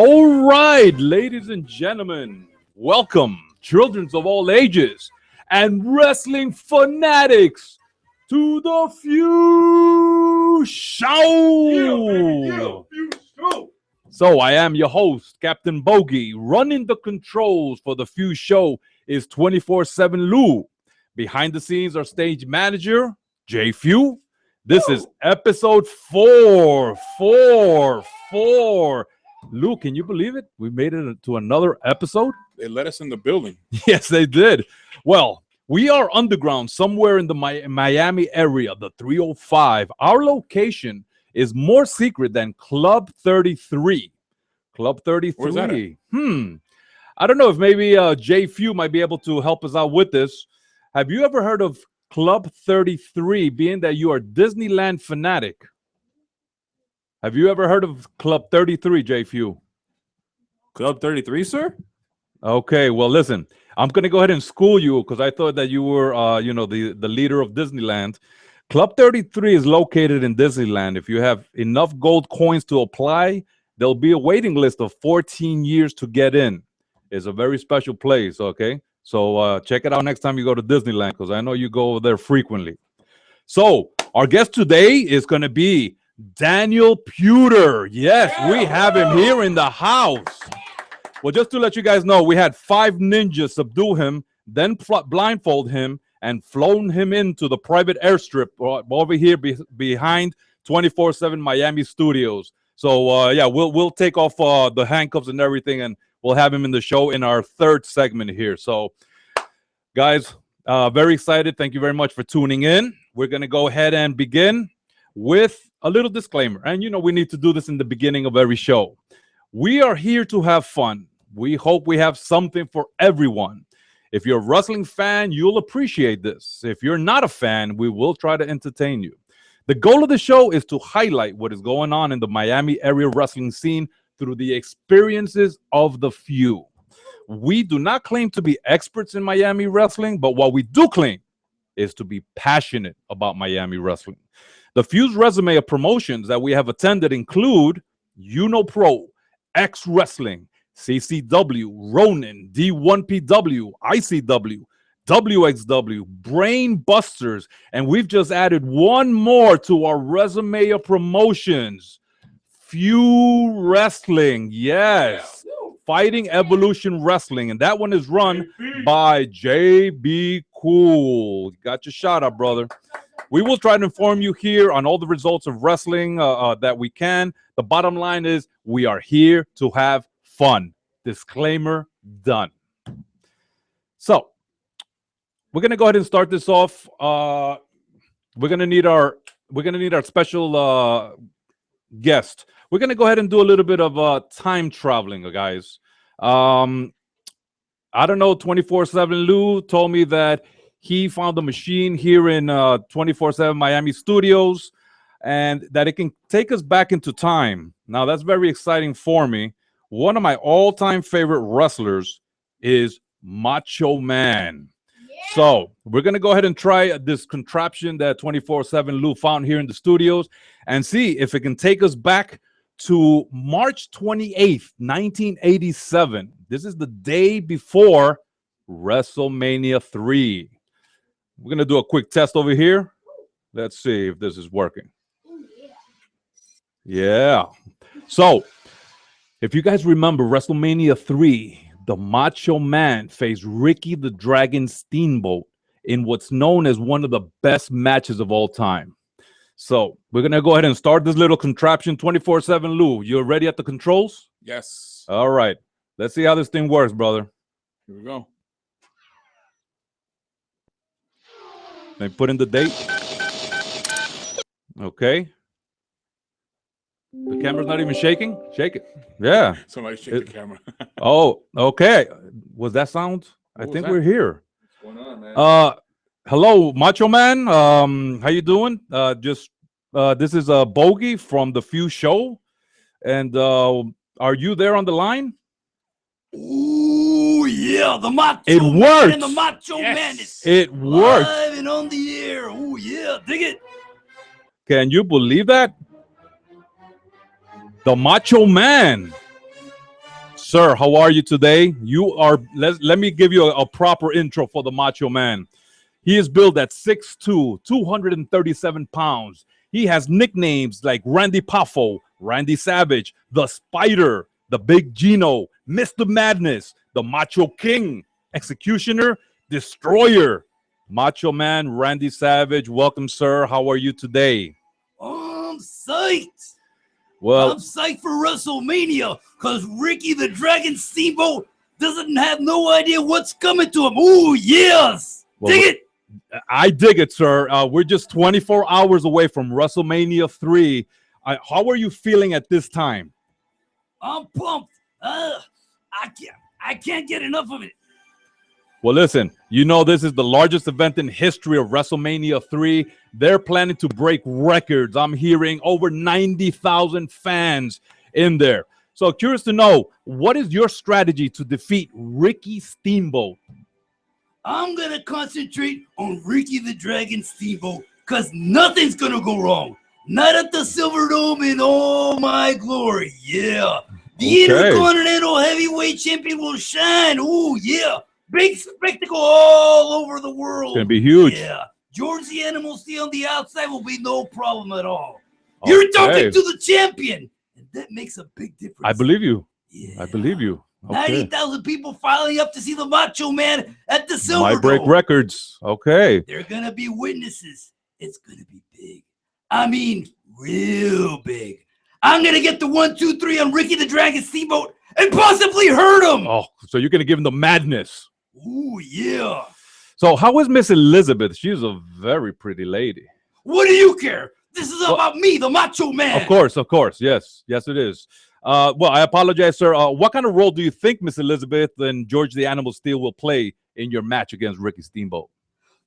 All right, ladies and gentlemen, welcome, children of all ages and wrestling fanatics, to the F.E.W. Show. So I am your host, Captain Bogey. Running the controls for the F.E.W. Show is 24/7 Lou. Behind the scenes, our stage manager, J.F.E.W. This is episode 4. Lou, can you believe it? We made it to another episode. They let us in the building. Yes, they did. Well, we are underground somewhere in the Miami area, the 305. Our location is more secret than Club 33. Club 33. Where's that at? I don't know if maybe J.F.E.W. might be able to help us out with this. Have you ever heard of Club 33, being that you are Disneyland fanatic? Have you ever heard of Club 33, J.F.E.W.? Club 33, sir? Okay, well, listen, I'm going to go ahead and school you because I thought that you were, the leader of Disneyland. Club 33 is located in Disneyland. If you have enough gold coins to apply, there'll be a waiting list of 14 years to get in. It's a very special place, okay? So check it out next time you go to Disneyland because I know you go over there frequently. So our guest today is going to be Daniel PUDER. Yes, we have him here in the house. Well, just to let you guys know, we had 5 ninjas subdue him, then blindfold him, and flown him into the private airstrip over here behind 24/7 Miami Studios. So, yeah, we'll take off the handcuffs and everything, and we'll have him in the show in our 3rd segment here. So, guys, very excited. Thank you very much for tuning in. We're going to go ahead and begin with a little disclaimer. And, you know, we need to do this in the beginning of every show. We are here to have fun. We hope we have something for everyone. If you're a wrestling fan, you'll appreciate this. If you're not a fan, we will try to entertain you. The goal of the show is to highlight what is going on in the Miami area wrestling scene through the experiences of the few. We do not claim to be experts in Miami wrestling, but what we do claim is to be passionate about Miami wrestling. The few's resume of promotions that we have attended include Pro, X Wrestling, CCW, Ronin, D1PW, ICW, WXW, Brain Busters, and we've just added one more to our resume of promotions. F.E.W. Wrestling, yes. Fighting Evolution Wrestling, and that one is run by JB Cool. You got your shout out, brother. We will try to inform you here on all the results of wrestling that we can. The bottom line is we are here to have fun. Disclaimer done. So we're gonna go ahead and start this off. We're gonna need our special guest. We're gonna go ahead and do a little bit of time traveling, guys. I don't know. 24/7 Lou told me that he found a machine here in 24/7 Miami Studios, and that it can take us back into time. Now that's very exciting for me. One of my all-time favorite wrestlers is Macho Man. So we're going to go ahead and try this contraption that 24/7 Lou found here in the studios and see if it can take us back to March 28th, 1987. This is the day before WrestleMania 3. We're going to do a quick test over here. Let's see if this is working. Yeah. So if you guys remember WrestleMania 3, the Macho Man faced Ricky the Dragon Steamboat in what's known as one of the best matches of all time. So we're going to go ahead and start this little contraption. 24/7 Lou, you're ready at the controls? Yes. All right. Let's see how this thing works, brother. Here we go. Let me put in the date. Okay. The camera's not even shaking. Shake it. Yeah. Somebody shake the camera. Oh, okay. Was that sound? I think we're here. What's going on, man? Hello, Macho Man. How you doing? This is Bogey from the F.E.W. Show. And are you there on the line? Ooh, yeah, the Macho It Man works. and the Macho Madness. It works. Live and on the air. Ooh, yeah, dig it. Can you believe that? The Macho Man. Sir, how are you today? You are, let me give you a proper intro for the Macho Man. He is billed at 6'2", 237 pounds. He has nicknames like Randy Poffo, Randy Savage, the Spider, the Big Gino, Mr. Madness, the Macho King, Executioner, Destroyer. Macho Man, Randy Savage, welcome, sir. How are you today? I'm psyched. Well, I'm psyched for WrestleMania because Ricky the Dragon Steamboat doesn't have no idea what's coming to him. Ooh, yes. Well, Dig it. I dig it, sir. We're just 24 hours away from WrestleMania 3. How are you feeling at this time? I'm pumped. I can't get enough of it. Well, listen, you know this is the largest event in history of WrestleMania 3. They're planning to break records. I'm hearing over 90,000 fans in there. So curious to know, what is your strategy to defeat Ricky Steamboat? I'm going to concentrate on Ricky the Dragon Steamboat because nothing's going to go wrong. Not at the Silverdome in all my glory. Yeah. The Intercontinental Heavyweight Champion will shine. Ooh, yeah. Big spectacle all over the world. It's going to be huge. Yeah. George the Animal Steel on the outside will be no problem at all. You're talking to the champion. And that makes a big difference. I believe you. Yeah. I believe you. Okay. 90,000 people filing up to see the Macho Man at the Silverdome. Might break records. Okay. They're going to be witnesses. It's going to be big. I mean, real big. I'm going to get the 1, 2, 3 on Ricky the Dragon Steamboat and possibly hurt him. Oh, so you're going to give him the madness. Ooh, yeah. So how is Miss Elizabeth? She's a very pretty lady. What do you care? This is about me, the Macho Man. Of course. Yes, it is. Well, I apologize, sir. What kind of role do you think Miss Elizabeth and George the Animal Steel will play in your match against Ricky Steamboat?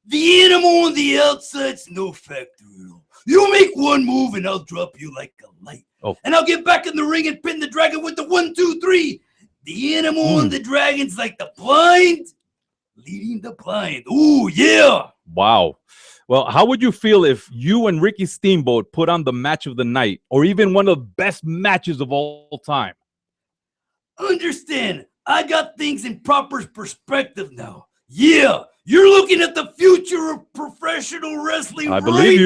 The animal on the outside's no factor at all. You make one move and I'll drop you like a light. Oh. And I'll get back in the ring and pin the dragon with the 1, 2, 3. The animal and the dragon's like the blind leading the blind. Ooh, yeah. Wow. Well, how would you feel if you and Ricky Steamboat put on the match of the night, or even one of the best matches of all time? Understand, I got things in proper perspective now. Yeah, you're looking at the future of professional wrestling right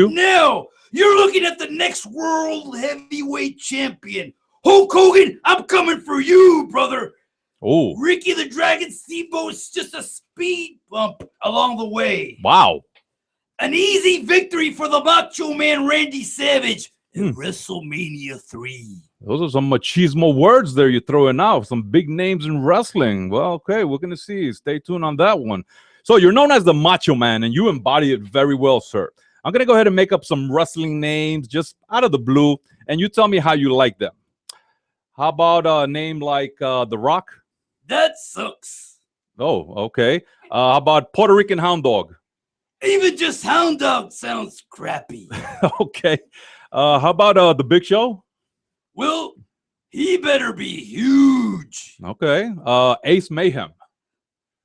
now. You're looking at the next world heavyweight champion. Hulk Hogan, I'm coming for you, brother. Oh, Ricky the Dragon Steamboat's just a speed bump along the way. Wow. An easy victory for the Macho Man Randy Savage in WrestleMania 3. Those are some machismo words there you're throwing out. Some big names in wrestling. Well, okay, we're going to see. Stay tuned on that one. So you're known as the Macho Man, and you embody it very well, sir. I'm going to go ahead and make up some wrestling names just out of the blue, and you tell me how you like them. How about a name like The Rock? That sucks. Oh, okay. How about Puerto Rican Hound Dog? Even just Hound Dog sounds crappy. Okay. How about The Big Show? Well, he better be huge. Okay. Ace Mayhem?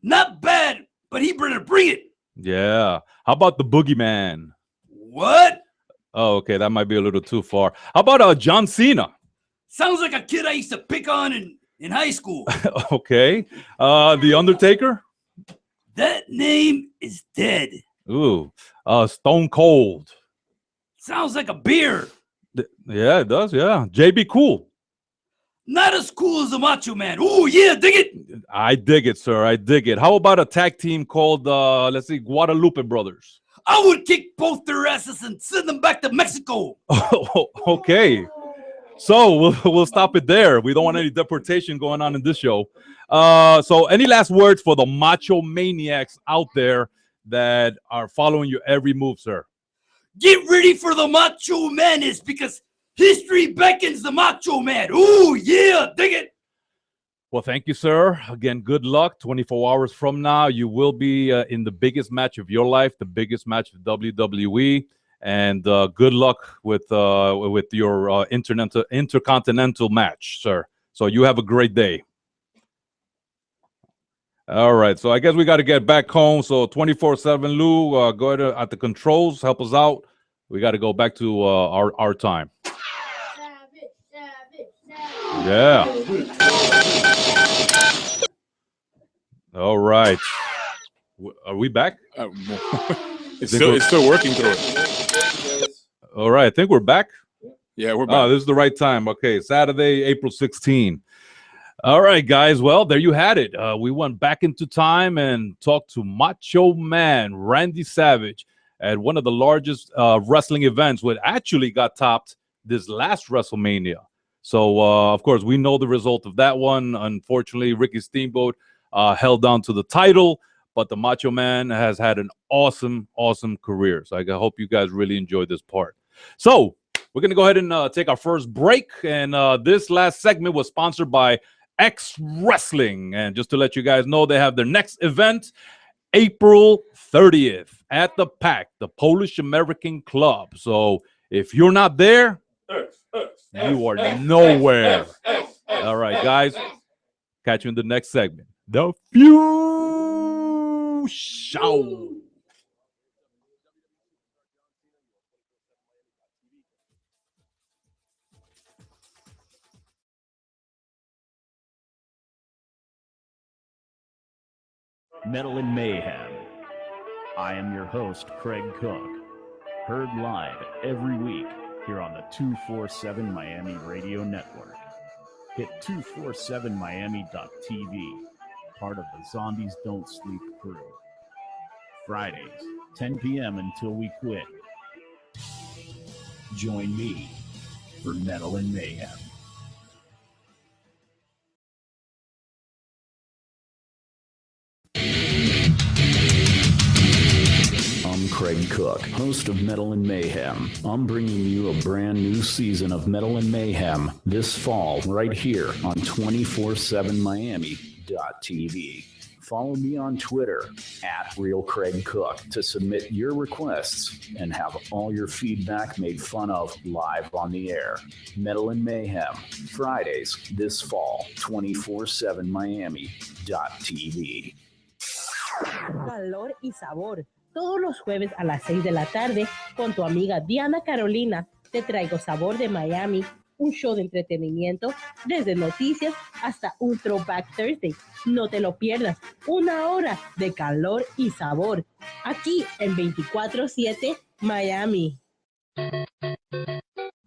Not bad, but he better bring it. Yeah. How about the Boogeyman? What? Oh, okay. That might be a little too far. How about John Cena? Sounds like a kid I used to pick on in high school. Okay. The Undertaker? That name is dead. Ooh. Stone Cold. Sounds like a beer. Yeah, it does. Yeah. JB Cool. Not as cool as the Macho Man. Ooh, yeah, dig it. I dig it, sir. I dig it. How about a tag team called, let's see, Guadalupe Brothers? I would kick both their asses and send them back to Mexico. Okay. So we'll stop it there. We don't want any deportation going on in this show. So any last words for the Macho Maniacs out there that are following your every move, sir? Get ready for the Macho Madness because history beckons the Macho Man. Ooh, yeah, dig it. Well, thank you, sir. Again, good luck. 24 hours from now, you will be in the biggest match of your life, the biggest match of WWE. And good luck with your intercontinental match, sir. So you have a great day. All right. So I guess we got to get back home. So 24/7, Lou, go ahead at the controls. Help us out. We got to go back to our time. Yeah. All right. Are we back? It's still working through it. All right. I think we're back. Yeah, we're Oh, back. this is the right time. Okay. Saturday, April 16. All right, guys. Well, there you had it. We went back into time and talked to Macho Man Randy Savage at one of the largest wrestling events, which actually got topped this last WrestleMania. So, of course, we know the result of that one. Unfortunately, Ricky Steamboat held on to the title, but the Macho Man has had an awesome, awesome career. So I hope you guys really enjoyed this part. So we're going to go ahead and take our first break. And this last segment was sponsored by X Wrestling. And just to let you guys know, they have their next event April 30th at the PAC, the Polish American Club. So if you're not there, you are nowhere. All right, guys. Catch you in the next segment. The Few Show. Metal and Mayhem. I am your host, Craig Cook. Heard live every week here on the 247 Miami Radio Network. Hit 247miami.tv, part of the Zombies Don't Sleep crew. Fridays, 10 p.m. until we quit. Join me for Metal and Mayhem. I'm Craig Cook, host of Metal and Mayhem. I'm bringing you a brand new season of Metal and Mayhem this fall right here on 247miami.tv. Follow me on Twitter at RealCraigCook to submit your requests and have all your feedback made fun of live on the air. Metal and Mayhem, Fridays this fall, 247miami.tv. Calor y sabor. Todos los jueves a las 6 de la tarde, con tu amiga Diana Carolina, te traigo Sabor de Miami, un show de entretenimiento, desde noticias hasta un Throwback Thursday. No te lo pierdas, 1 hora de calor y sabor, aquí en 24/7 Miami.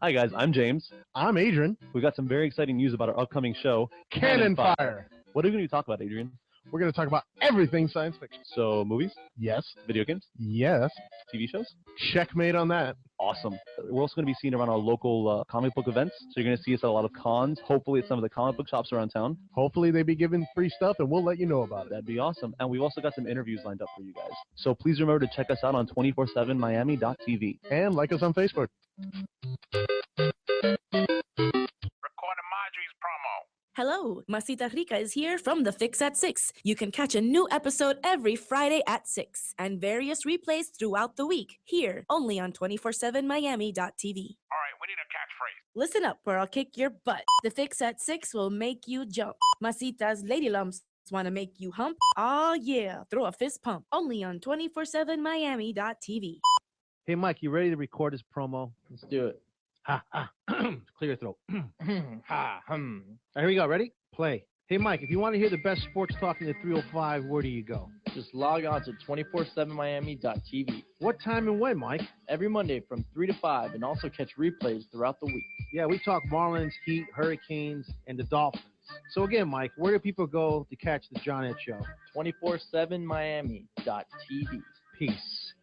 Hi guys, I'm James. I'm Adrian. We got some very exciting news about our upcoming show, Cannon Fire. What are we going to talk about, Adrian? We're going to talk about everything science fiction. So, movies, Yes. video games, Yes. TV shows. Checkmate on that. Awesome. We're also going to be seen around our local comic book events. So you're going to see us at a lot of cons, hopefully at some of the comic book shops around town. Hopefully they be giving free stuff and we'll let you know about it. That'd be awesome. And we've also got some interviews lined up for you guys. So please remember to check us out on 247miami.tv. And like us on Facebook. Hello, Masita Rica is here from The Fix at 6. You can catch a new episode every Friday at 6 and various replays throughout the week here only on 247miami.tv. All right, we need a catchphrase. Listen up or I'll kick your butt. The Fix at 6 will make you jump. Masita's Lady Lumps want to make you hump. Oh yeah, throw a fist pump only on 247miami.tv. Hey, Mike, you ready to record this promo? Let's do it. Ha, ha. Clear your throat. Ha, All right, here we go. Ready? Play. Hey, Mike, if you want to hear the best sports talk in the 305, where do you go? Just log on to 247miami.tv. What time and when, Mike? Every Monday from 3 to 5 and also catch replays throughout the week. Yeah, we talk Marlins, Heat, Hurricanes, and the Dolphins. So again, Mike, where do people go to catch the John Ed Show? 247miami.tv. Peace.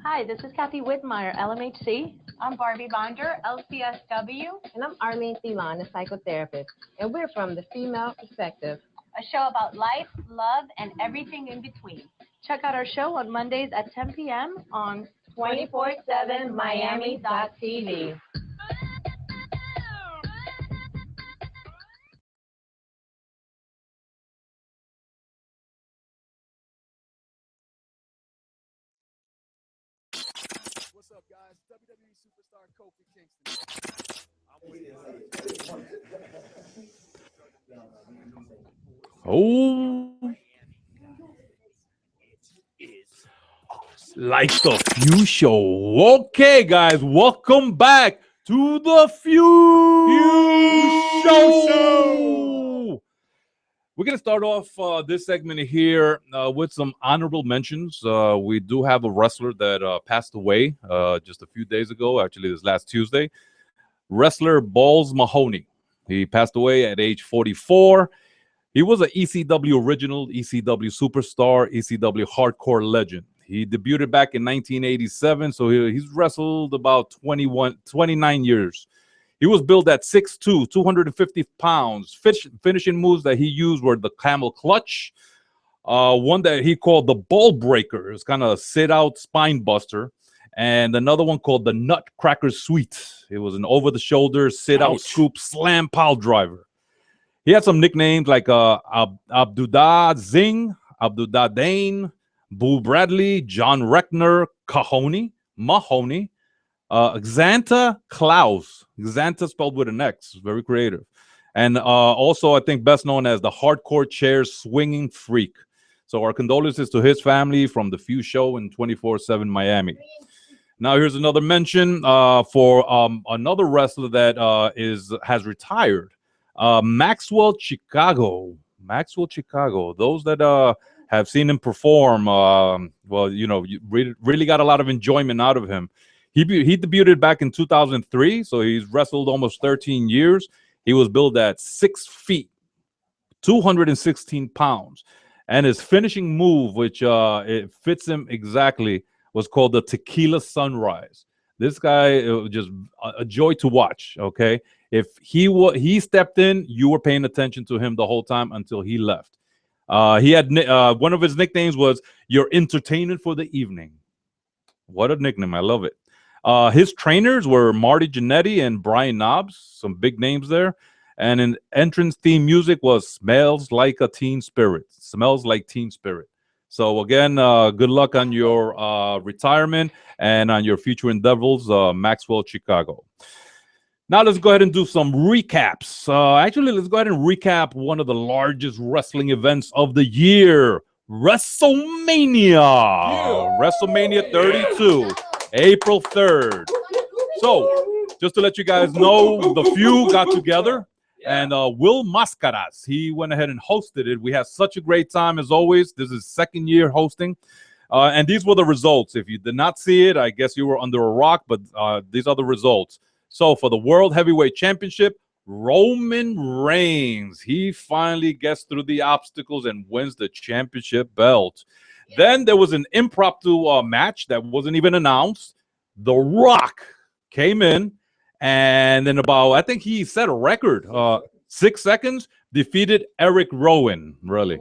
Hi, this is Kathy Whitmire, LMHC. I'm Barbie Bonder, LCSW. And I'm Arlene Thielon, a psychotherapist. And we're from The Female Perspective, a show about life, love, and everything in between. Check out our show on Mondays at 10 p.m. on 247miami.tv. What's up, guys? WWE superstar Kofi Kingston. Oh, like the Few Show. Okay, guys, welcome back to the Few Show. We're going to start off this segment here with some honorable mentions. We do have a wrestler that passed away just a few days ago, actually, this last Tuesday. Wrestler Balls Mahoney. He passed away at age 44. He was an ECW original, ECW superstar, ECW hardcore legend. He debuted back in 1987, so he's wrestled about 29 years. He was billed at 6'2", 250 pounds. Finishing moves that he used were the camel clutch, one that he called the ball breaker. It was kind of a sit-out spine buster. And another one called the Nutcracker Sweet. It was an over-the-shoulder sit-out scoop slam pile driver. He had some nicknames like Abdudah Zing, Abdudah Dane, Boo Bradley, John Reckner, Mahoney, Xanta Klaus. Xanta spelled with an X. Very creative. And also, I think, best known as the Hardcore Chair Swinging Freak. So our condolences to his family from the Few Show in 24/7 Miami. Now, here's another mention for another wrestler that has retired. Maxwell Chicago. Those that have seen him perform, well, you really got a lot of enjoyment out of him. He debuted back in 2003, so he's wrestled almost 13 years. He was billed at 6 feet, 216 pounds. And his finishing move, which it fits him exactly, was called the Tequila Sunrise. This guy was just a joy to watch, okay? If he stepped in, you were paying attention to him the whole time until he left. He had one of his nicknames was your entertainment for the evening. What a nickname. I love it. His trainers were Marty Jannetty and Brian Knobs, some big names there. And an entrance theme music was Smells Like Teen Spirit. Smells Like Teen Spirit. So again, good luck on your retirement and on your future endeavors, Maxwell Chicago. Now let's go ahead and do some recaps. Actually, let's go ahead and recap one of the largest wrestling events of the year, WrestleMania. WrestleMania 32, April 3rd. So, just to let you guys know, the Few got together, and Will Mascaras, he went ahead and hosted it. We had such a great time, as always. This is second year hosting. And these were the results. If you did not see it, I guess you were under a rock, but these are the results. So for the World Heavyweight Championship, Roman Reigns, he finally gets through the obstacles and wins the championship belt. Then there was an impromptu match that wasn't even announced. The Rock came in, and in about, I think he set a record, 6 seconds, defeated Eric Rowan, really.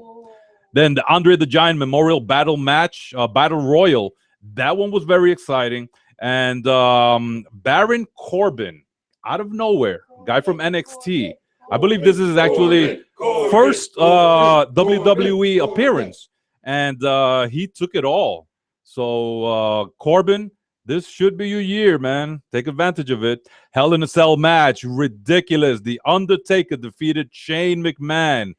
Then the Andre the Giant Memorial Battle match, Battle Royal, that one was very exciting. And Baron Corbin, out of nowhere, guy from NXT. I believe this is actually first WWE appearance, and he took it all. So Corbin, this should be your year, man. Take advantage of it. Hell in a Cell match, ridiculous. The Undertaker defeated Shane McMahon.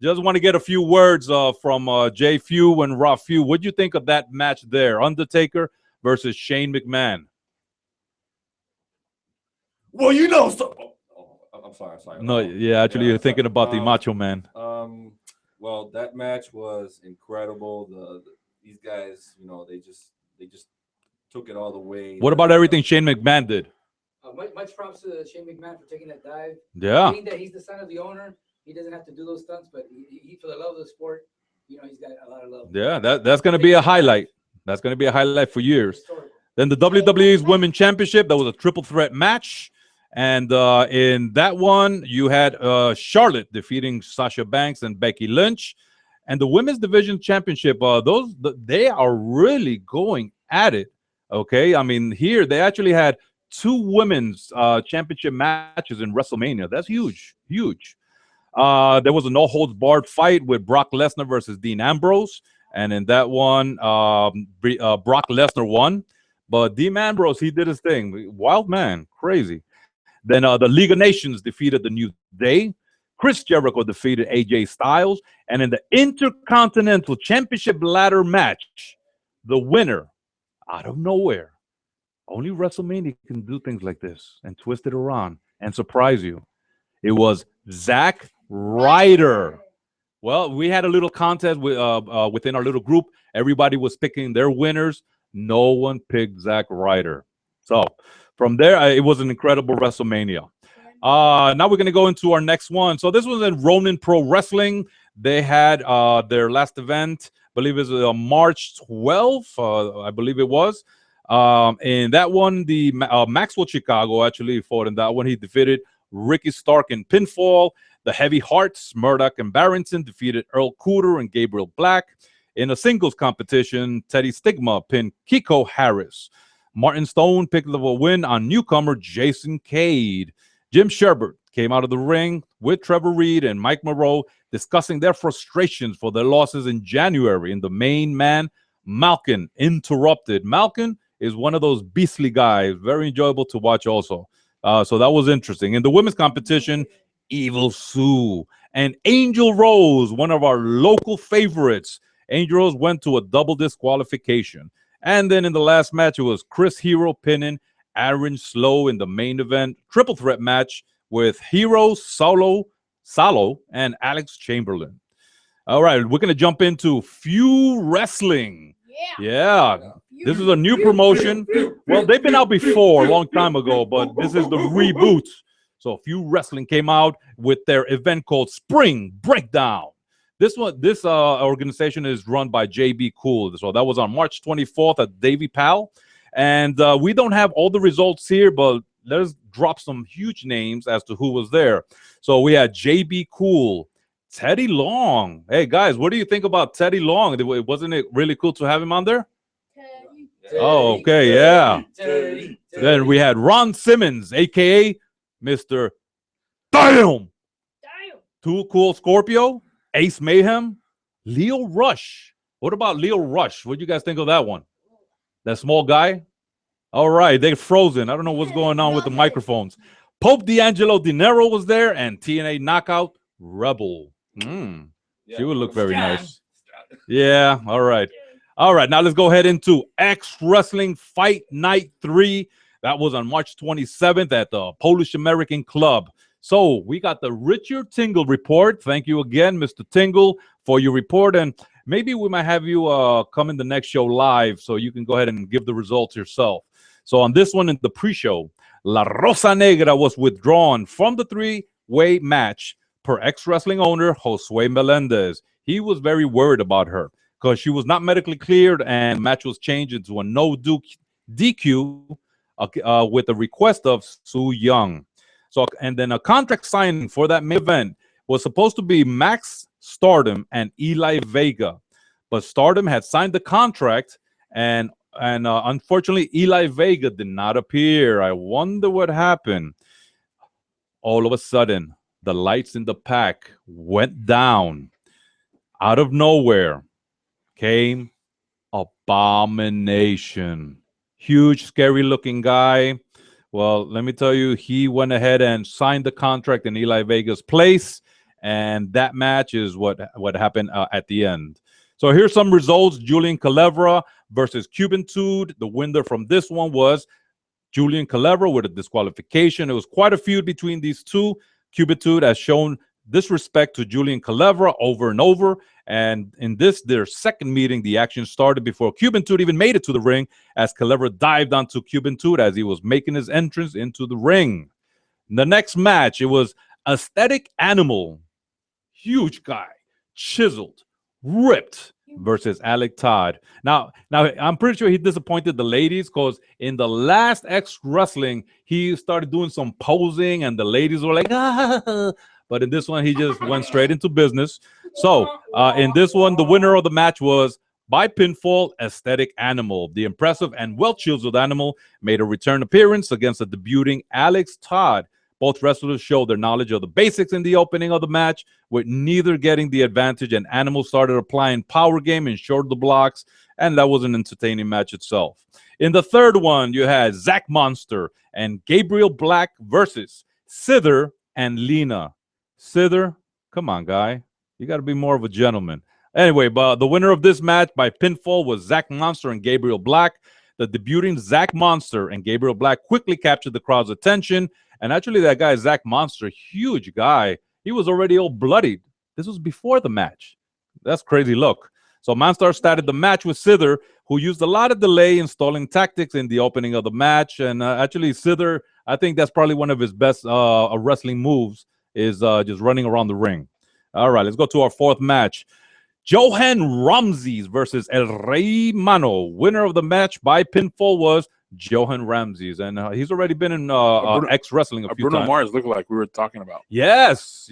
Just want to get a few words from Jay Few and Raw Few. What do you think of that match there? Undertaker versus Shane McMahon. Well, you know, I'm sorry. No, yeah, actually, you're thinking about the Macho Man. Well, that match was incredible. These guys, you know, they just took it all the way. What about everything Shane McMahon did? Much props to Shane McMahon for taking that dive. Yeah. Being that he's the son of the owner, he doesn't have to do those stunts, but he for the love of the sport, you know, he's got a lot of love. Yeah, that's going to be a highlight. That's going to be a highlight for years. Then the WWE's Women's Championship, that was a triple threat match. And in that one, you had Charlotte defeating Sasha Banks and Becky Lynch. And the Women's Division Championship, they are really going at it. Okay, I mean, here they actually had 2 women's championship matches in WrestleMania. That's huge, huge. There was a no-holds-barred fight with Brock Lesnar versus Dean Ambrose. And in that one, Brock Lesnar won. But Dean Ambrose, he did his thing. Wild man, crazy. Then the League of Nations defeated the New Day. Chris Jericho defeated AJ Styles. And in the Intercontinental Championship ladder match, the winner, out of nowhere, only WrestleMania can do things like this and twist it around and surprise you. It was Zack Ryder. Well, we had a little contest within our little group. Everybody was picking their winners. No one picked Zack Ryder. So from there, it was an incredible WrestleMania. Now we're going to go into our next one. So this was in Ronin Pro Wrestling. They had their last event, I believe it was March 12th, I believe it was. In that one, the Maxwell Chicago actually fought in that one. He defeated Ricky Stark in pinfall. The Heavy Hearts, Murdoch and Barrington, defeated Earl Cooter and Gabriel Black. In a singles competition, Teddy Stigma pinned Kiko Harris. Martin Stone picked up a win on newcomer Jason Cade. Jim Sherbert came out of the ring with Trevor Reed and Mike Moreau discussing their frustrations for their losses in January. And the main man, Malkin, interrupted. Malkin is one of those beastly guys, very enjoyable to watch also. So that was interesting. In the women's competition, Evil Sue and Angel Rose, one of our local favorites. Angel Rose went to a double disqualification. And then in the last match, it was Chris Hero pinning Aaron Slow in the main event triple threat match with Hero, Salo, and Alex Chamberlain. All right, we're going to jump into Few Wrestling. Yeah. This is a new promotion. Well, they've been out before a long time ago, but this is the reboot. So Few Wrestling came out with their event called Spring Breakdown. This organization is run by JB Cool. So that was on March 24th at Davy Powell. And we don't have all the results here, but let's drop some huge names as to who was there. So we had JB Cool, Teddy Long. Hey, guys, what do you think about Teddy Long? Wasn't it really cool to have him on there? Oh, okay, yeah. Then we had Ron Simmons, a.k.a. Mr. Damn. Too Cool Scorpio, Ace Mayhem, Leo Rush. What about Leo Rush? What do you guys think of that one? That small guy? All right, they're frozen. I don't know what's going on with the microphones. Pope D'Angelo De Niro was there, and TNA Knockout Rebel. She would look very nice. Yeah, all right. All right, now let's go ahead into X Wrestling Fight Night 3. That was on March 27th at the Polish American Club. So we got the Richard Tingle report. Thank you again, Mr. Tingle, for your report. And maybe we might have you come in the next show live so you can go ahead and give the results yourself. So on this one in the pre-show, La Rosa Negra was withdrawn from the three-way match per X Wrestling owner Josue Melendez. He was very worried about her because she was not medically cleared, and the match was changed into a no DQ with a request of Su Young. So, and then a contract signing for that main event was supposed to be Max Stardom and Eli Vega, but Stardom had signed the contract, and unfortunately Eli Vega did not appear. I wonder what happened. All of a sudden, the lights in the pack went down. Out of nowhere came Abomination. Huge, scary-looking guy. Well, let me tell you, he went ahead and signed the contract in Eli Vega's place, and that match is what happened at the end. So here's some results. Julian Calevra versus Cuban Tude. The winner from this one was Julian Calevra with a disqualification. It was quite a feud between these two. Cuban Tude has shown disrespect to Julian Calevra over and over. And in their second meeting, the action started before Cuban Tude even made it to the ring, as Calevra dived onto Cuban Tude as he was making his entrance into the ring. In the next match, it was Aesthetic Animal. Huge guy, chiseled, ripped, versus Alec Todd. Now I'm pretty sure he disappointed the ladies, because in the last X Wrestling, he started doing some posing and the ladies were like, ah. But in this one, he just went straight into business. So in this one, the winner of the match was, by pinfall, Aesthetic Animal. The impressive and well-chiseled Animal made a return appearance against the debuting Alex Todd. Both wrestlers showed their knowledge of the basics in the opening of the match, with neither getting the advantage, and Animal started applying power game and shorted the blocks, and that was an entertaining match itself. In the third one, you had Zach Monster and Gabriel Black versus Sither and Lena. Sither, come on, guy. You got to be more of a gentleman. Anyway, but the winner of this match by pinfall was Zach Monster and Gabriel Black. The debuting Zach Monster and Gabriel Black quickly captured the crowd's attention And actually, that guy, Zach Monster, huge guy, he was already all bloodied. This was before the match. That's crazy look. So Manstar started the match with Sither, who used a lot of delay and stalling tactics in the opening of the match. And actually, Sither, I think that's probably one of his best wrestling moves, is just running around the ring. All right, let's go to our fourth match. Johan Ramses versus El Rey Mano. Winner of the match by pinfall was Johan Ramses. And he's already been in X-Wrestling a few Bruno times. Mars lookalike we were talking about. Yes.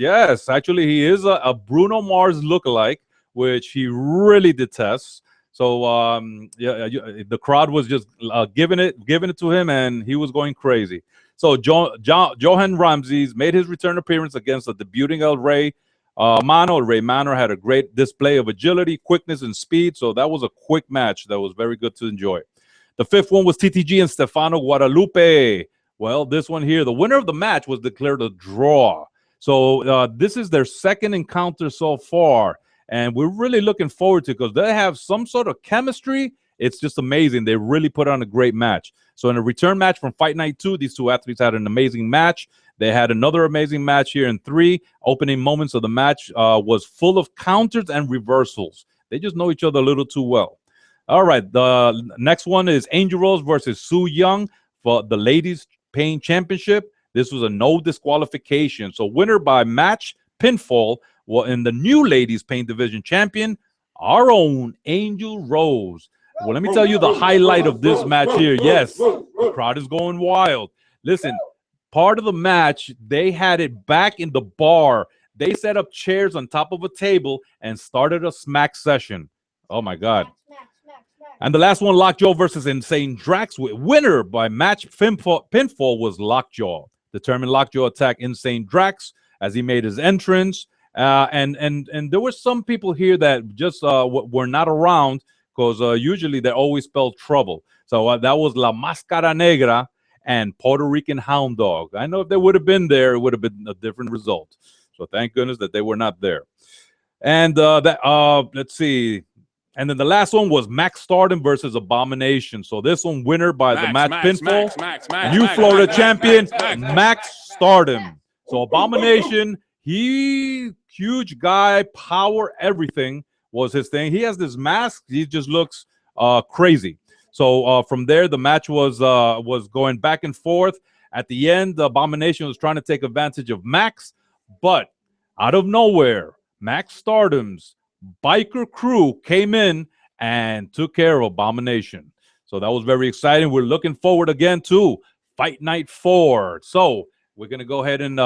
Actually, he is a Bruno Mars lookalike, which he really detests. So the crowd was just giving it to him, and he was going crazy. So Johan Ramses made his return appearance against the debuting El Rey Mano. Rey Mano had a great display of agility, quickness, and speed. So that was a quick match that was very good to enjoy. The fifth one was TTG and Stefano Guadalupe. Well, this one here, the winner of the match was declared a draw. So this is their second encounter so far. And we're really looking forward to it because they have some sort of chemistry. It's just amazing. They really put on a great match. So in a return match from Fight Night 2, these two athletes had an amazing match. They had another amazing match here in 3. Opening moments of the match was full of counters and reversals. They just know each other a little too well. All right, the next one is Angel Rose versus Su Yung for the Ladies Pain Championship. This was a no disqualification. So winner by match pinfall. Well, in the new Ladies Pain Division champion, our own Angel Rose. Well, let me tell you the highlight of this match here. Yes, the crowd is going wild. Listen, part of the match, they had it back in the bar. They set up chairs on top of a table and started a smack session. Oh, my God. And the last one, Lockjaw versus Insane Drax. Winner by match pinfall was Lockjaw. Determined Lockjaw attacked Insane Drax as he made his entrance. And there were some people here that just were not around because usually they always spell trouble. So that was La Máscara Negra and Puerto Rican Hound Dog. I know if they would have been there, it would have been a different result. So thank goodness that they were not there. And let's see. And then the last one was Max Stardom versus Abomination. So this one winner by the match pinfall. New Florida champion, Max Stardom. So Abomination, he huge guy, power, everything was his thing. He has this mask. He just looks crazy. So from there, the match was going back and forth. At the end, the Abomination was trying to take advantage of Max, but out of nowhere, Max Stardom's biker crew came in and took care of Abomination. So that was very exciting. We're looking forward again to Fight Night 4. So we're going to go ahead and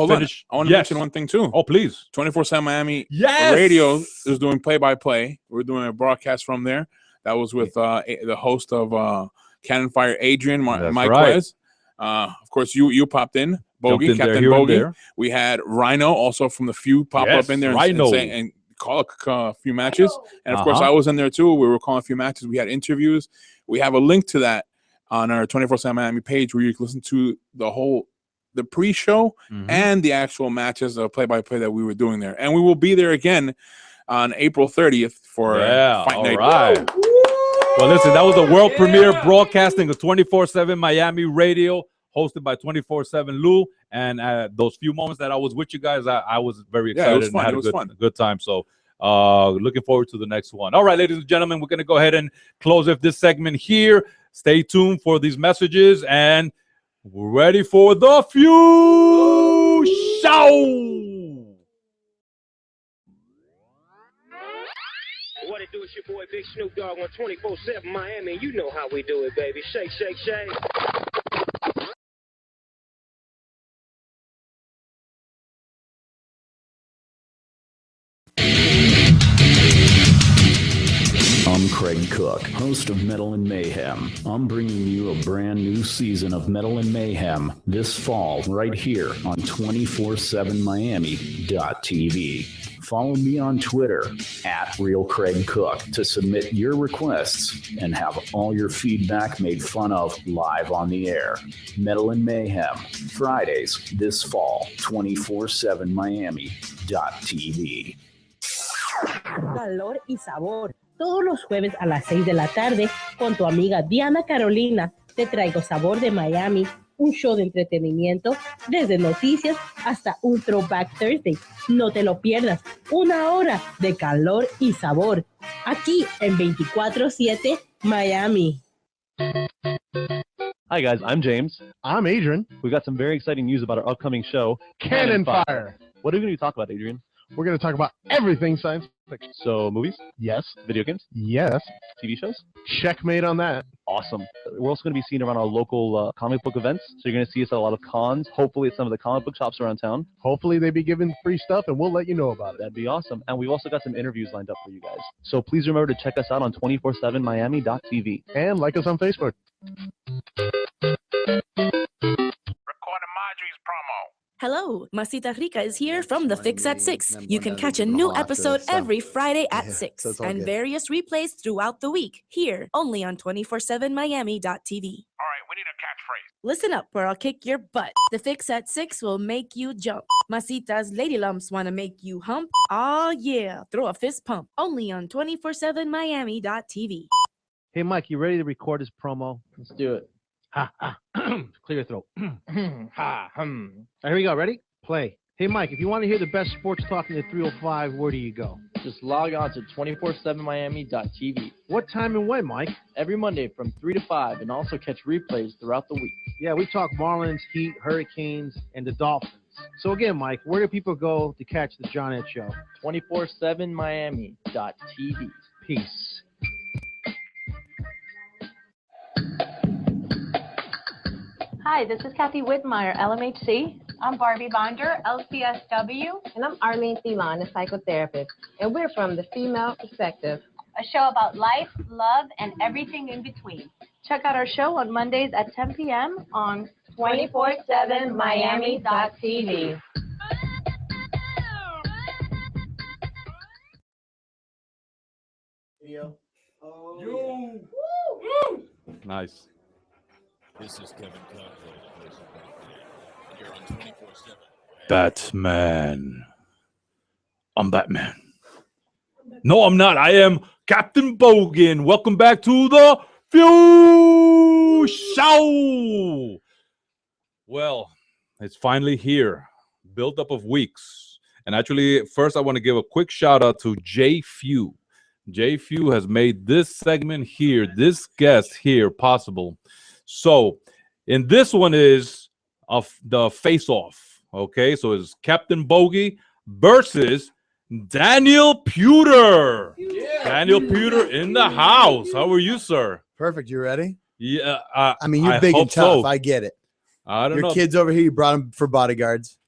finish. I want to mention one thing too. Oh, please. 24/7 Miami Yes! Radio is doing play-by-play. We're doing a broadcast from there. That was with the host of Cannon Fire, Adrian Mike Quez. Of course, you popped in. Bogey, Captain Bogey. We had Rhino also from the Feud pop up in there and call a few matches. And of course, I was in there too. We were calling a few matches. We had interviews. We have a link to that on our 24/7 Miami page where you can listen to the pre-show and the actual matches of play-by-play that we were doing there. And we will be there again on April 30th for Fight Night. Right. Well, listen, that was the world premiere broadcasting of 24/7 Miami Radio, hosted by 24/7 Lou. And those few moments that I was with you guys, I was very excited. It was fun. And had a good time. So looking forward to the next one. All right, ladies and gentlemen, we're going to go ahead and close off this segment here. Stay tuned for these messages, and we're ready for the Feud Show. What it do, it's your boy Big Snoop Dogg on 24/7 Miami. You know how we do it, baby. Shake, shake, shake. I'm Craig Cook, host of Metal and Mayhem. I'm bringing you a brand new season of Metal and Mayhem this fall right here on 247miami.tv. Follow me on Twitter @RealCraigCook to submit your requests and have all your feedback made fun of live on the air. Metal and Mayhem, Fridays this fall, 247miami.tv. Calor y sabor. Todos los jueves a las 6 de la tarde, con tu amiga Diana Carolina, te traigo Sabor de Miami, un show de entretenimiento, desde noticias hasta un Throwback Thursday. No te lo pierdas, 1 hora de calor y sabor, aquí en 24/7 Miami. Hi guys, I'm James. I'm Adrian. We've got some very exciting news about our upcoming show, Cannon Fire. What are we going to talk about, Adrian? We're going to talk about everything science fiction. So, movies? Yes. Video games? Yes. TV shows? Checkmate on that. Awesome. We're also going to be seen around our local comic book events. So you're going to see us at a lot of cons, hopefully at some of the comic book shops around town. Hopefully they be giving free stuff and we'll let you know about it. That'd be awesome. And we've also got some interviews lined up for you guys. So please remember to check us out on 247miami.tv. And like us on Facebook. Recording Marjorie's promo. Hello, Masita Rica is here from The Fix at 6. You can catch a new episode every Friday at 6 and various replays throughout the week here only on 247miami.tv. All right, we need a catchphrase. Listen up or I'll kick your butt. The Fix at 6 will make you jump. Masita's lady lumps want to make you hump. Oh yeah, throw a fist pump only on 247miami.tv. Hey, Mike, you ready to record this promo? Let's do it. Ha, ha. Clear your throat. Ha, hum. Here we go. Ready? Play. Hey, Mike, if you want to hear the best sports talk in the 305, where do you go? Just log on to 247miami.tv. What time and when, Mike? Every Monday from 3 to 5, and also catch replays throughout the week. Yeah, we talk Marlins, Heat, Hurricanes, and the Dolphins. So again, Mike, where do people go to catch the John Ed Show? 247miami.tv. Peace. Hi, this is Kathy Whitmire, LMHC. I'm Barbie Bonder, LCSW. And I'm Arlene Thielon, a psychotherapist. And we're from the Female Perspective, a show about life, love, and everything in between. Check out our show on Mondays at 10 p.m. on 247miami.tv. Nice. This is Kevin Conroy. You're on 24/7. Batman. I'm Batman. No, I'm not. I am Captain Bogan. Welcome back to the Few Show. Well, it's finally here. Build up of weeks. And actually, first I want to give a quick shout out to J.Few. J.Few has made this segment here, this guest here possible. So, in this one is of the face-off. Okay, so it's Captain Bogey versus Daniel PUDER. Yeah. Daniel PUDER in the house. How are you, sir? Perfect. You ready? Yeah. I mean, you're big and tough. So. I get it. I don't know. Your kids over here, you brought them for bodyguards.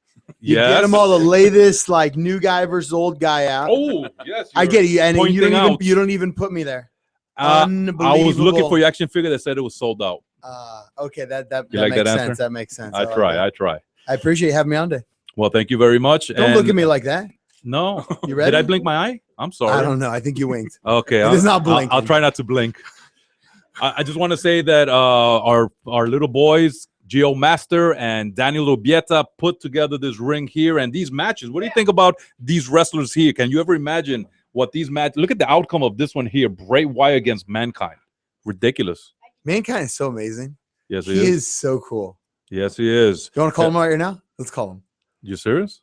You get them all the latest, like new guy versus old guy out. Oh, yes. I get it. And you don't even put me there. I was looking for your action figure that said it was sold out. Okay, that like makes that sense. Answer? That makes sense. I try. I appreciate you having me on today. Well, thank you very much. Don't look at me like that. No. You ready? Did I blink my eye? I'm sorry. I don't know. I think you winked. Okay. It is not blinking. I'll try not to blink. I just want to say that our little boys, Gio Master and Daniel Obieta, put together this ring here and these matches. What do you think about these wrestlers here? Can you ever imagine what these matches? Look at the outcome of this one here. Bray Wyatt against Mankind. Ridiculous. Mankind is so amazing. Yes, he is so cool. Yes, he is. You want to call him right now? Let's call him. You serious?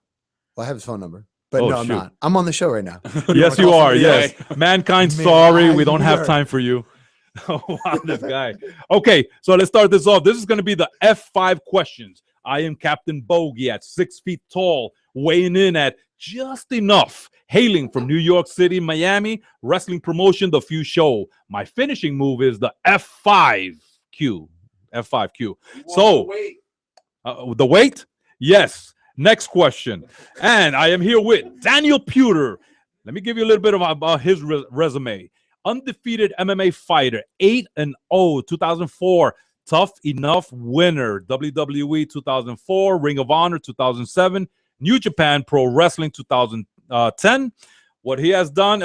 Well, I have his phone number. But no, I'm not. I'm on the show right now. Yes, you are. Yes. Mankind, sorry. We don't have time for you. Oh, wow, this guy. Okay, so let's start this off. This is going to be the F5 questions. I am Captain Bogey at 6 feet tall, weighing in at just enough. Hailing from New York City, Miami, wrestling promotion, The Few Show. My finishing move is the F5Q. F5Q. So, the weight? Yes. Next question. And I am here with Daniel PUDER. Let me give you a little bit about his resume. Undefeated MMA fighter, 8-0, 2004. Tough Enough winner, WWE 2004, Ring of Honor 2007, New Japan Pro Wrestling 2010. What he has done,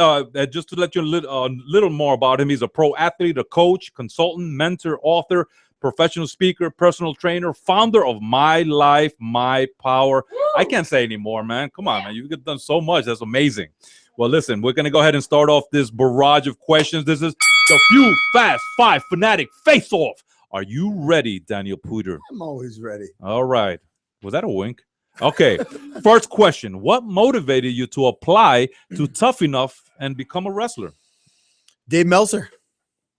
just to let you a little more about him, he's a pro athlete, a coach, consultant, mentor, author, professional speaker, personal trainer, founder of My Life, My Power. Woo! I can't say anymore, man. Come on, man. You've done so much. That's amazing. Well, listen, we're going to go ahead and start off this barrage of questions. This is the Few Fast 5 Fanatic Face-Off. Are you ready, Daniel PUDER? I'm always ready. All right. Was that a wink? Okay. First question. What motivated you to apply to Tough Enough and become a wrestler? Dave Meltzer.